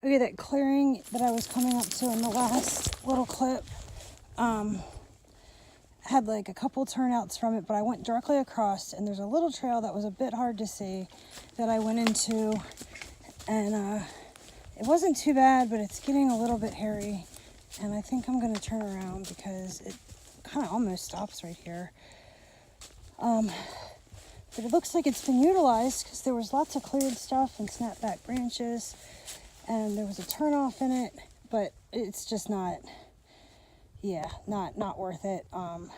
Okay, that clearing that I was coming up to in the last little clip had like a couple turnouts from it, but I went directly across, and there's a little trail that was a bit hard to see that I went into, and it wasn't too bad, but it's getting a little bit hairy, and I think I'm going to turn around because it kind of almost stops right here. But it looks like it's been utilized because there was lots of cleared stuff and snapback branches, and there was a turnoff in it, but it's just not, yeah, not worth it at all.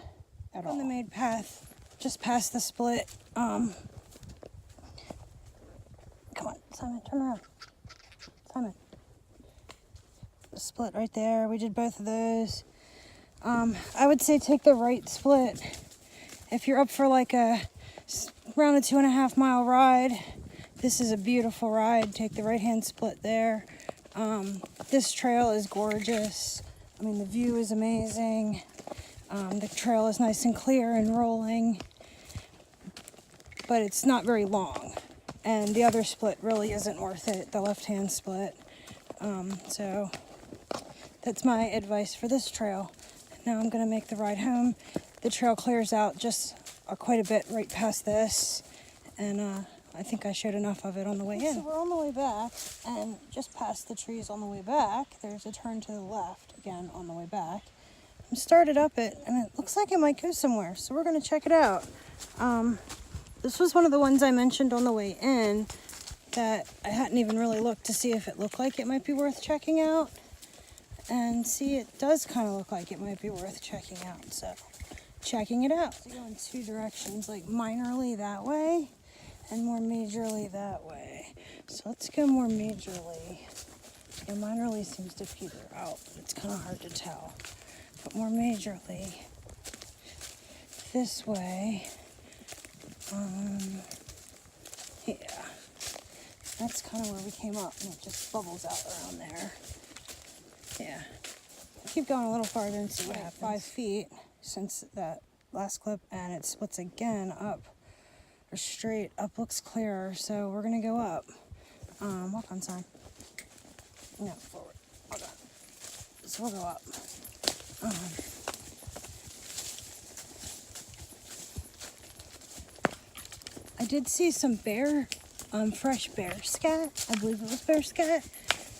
On the main path, just past the split. Come on, Simon, turn around. Simon. The split right there. We did both of those. I would say take the right split. If you're up for like around a 2.5 mile ride, this is a beautiful ride. Take the right-hand split there. This trail is gorgeous. I mean, the view is amazing. The trail is nice and clear and rolling, but it's not very long. And the other split really isn't worth it, the left-hand split. So that's my advice for this trail. Now I'm gonna make the ride home. The trail clears out just quite a bit right past this, and I think I showed enough of it on the way in. So we're on the way back, and just past the trees on the way back, there's a turn to the left, again on the way back. I'm started up it, and it looks like it might go somewhere, so we're gonna check it out. This was one of the ones I mentioned on the way in that I hadn't even really looked to see if it looked like it might be worth checking out. And see, it does kind of look like it might be worth checking out, so checking it out. So go in two directions, like minorly that way and more majorly that way. So let's go more majorly. Yeah, minorly seems to peter out. It's kind of hard to tell. But more majorly this way. Yeah. That's kind of where we came up, and it just bubbles out around there. Yeah. Keep going a little farther and see what happens. 5 feet since that last clip, and it splits again up, or straight up looks clearer, so we're gonna go up. Walk on sign. No, forward. Hold on. So we'll go up. I did see some fresh bear scat. I believe it was bear scat,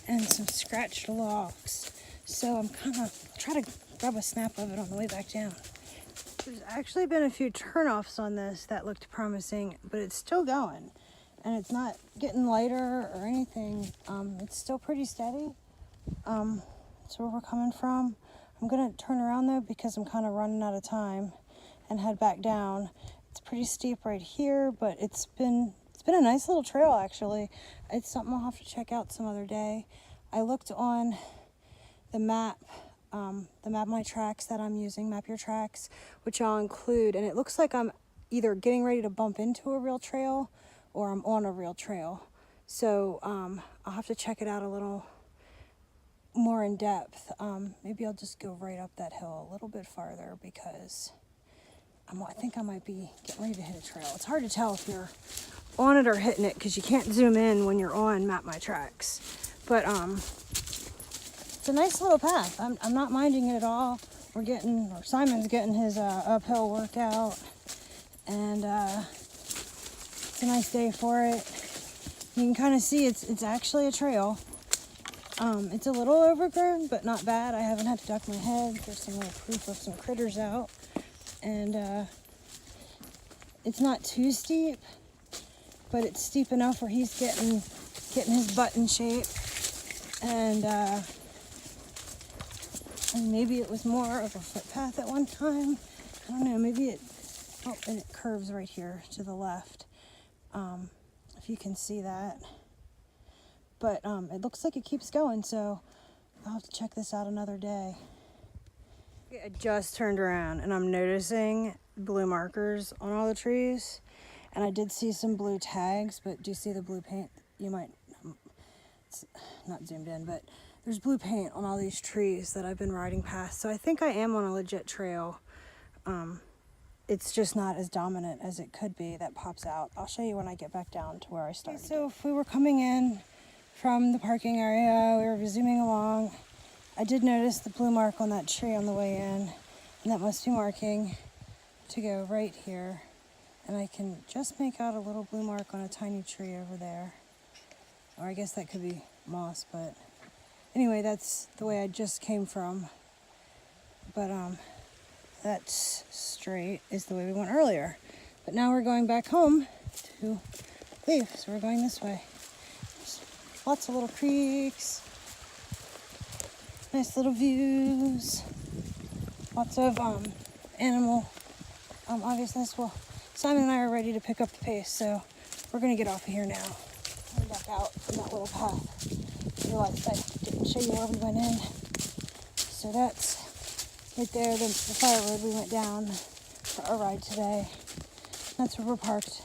and some scratched logs. So I'm kind of trying to grab a snap of it on the way back down. There's actually been a few turnoffs on this that looked promising, but it's still going, and it's not getting lighter or anything. It's still pretty steady. That's where we're coming from. I'm gonna turn around though because I'm kind of running out of time and head back down. It's pretty steep right here, but it's been a nice little trail actually. It's something I'll have to check out some other day. I looked on the map my tracks that I'm using, Map Your Tracks, which I'll include, and it looks like I'm either getting ready to bump into a real trail or I'm on a real trail. So I'll have to check it out a little more in depth. Maybe I'll just go right up that hill a little bit farther because I think I might be getting ready to hit a trail. It's hard to tell if you're on it or hitting it because you can't zoom in when you're on Map My Tracks. But it's a nice little path. I'm not minding it at all. Simon's getting his uphill workout, and it's a nice day for it. You can kind of see it's actually a trail. It's a little overgrown, but not bad. I haven't had to duck my head. There's some little proof of some critters out, and it's not too steep, but it's steep enough where he's getting his butt in shape, and maybe it was more of a footpath at one time. I don't know, maybe and it curves right here to the left, if you can see that. But it looks like it keeps going, so I'll have to check this out another day. I just turned around and I'm noticing blue markers on all the trees, and I did see some blue tags, but do you see the blue paint? You might, it's not zoomed in, but there's blue paint on all these trees that I've been riding past, so I think I am on a legit trail. It's just not as dominant as it could be that pops out. I'll show you when I get back down to where I started. Okay, so if we were coming in from the parking area. We were zooming along. I did notice the blue mark on that tree on the way in, and that must be marking to go right here. And I can just make out a little blue mark on a tiny tree over there. Or I guess that could be moss, but anyway, that's the way I just came from. But that's straight is the way we went earlier. But now we're going back home to leave, so we're going this way. There's lots of little creeks, nice little views, lots of animal obviousness. Well, Simon and I are ready to pick up the pace, so we're gonna get off of here now. We're back out in that little path. I realized I didn't show you where we went in. So that's right there, the fire road we went down for our ride today. That's where we're parked,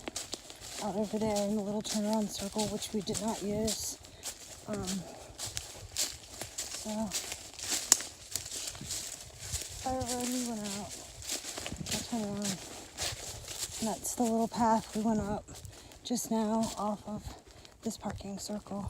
out over there in the little turnaround circle, which we did not use. So, fire road we went out, I'll turn around. And that's the little path we went up just now off of this parking circle.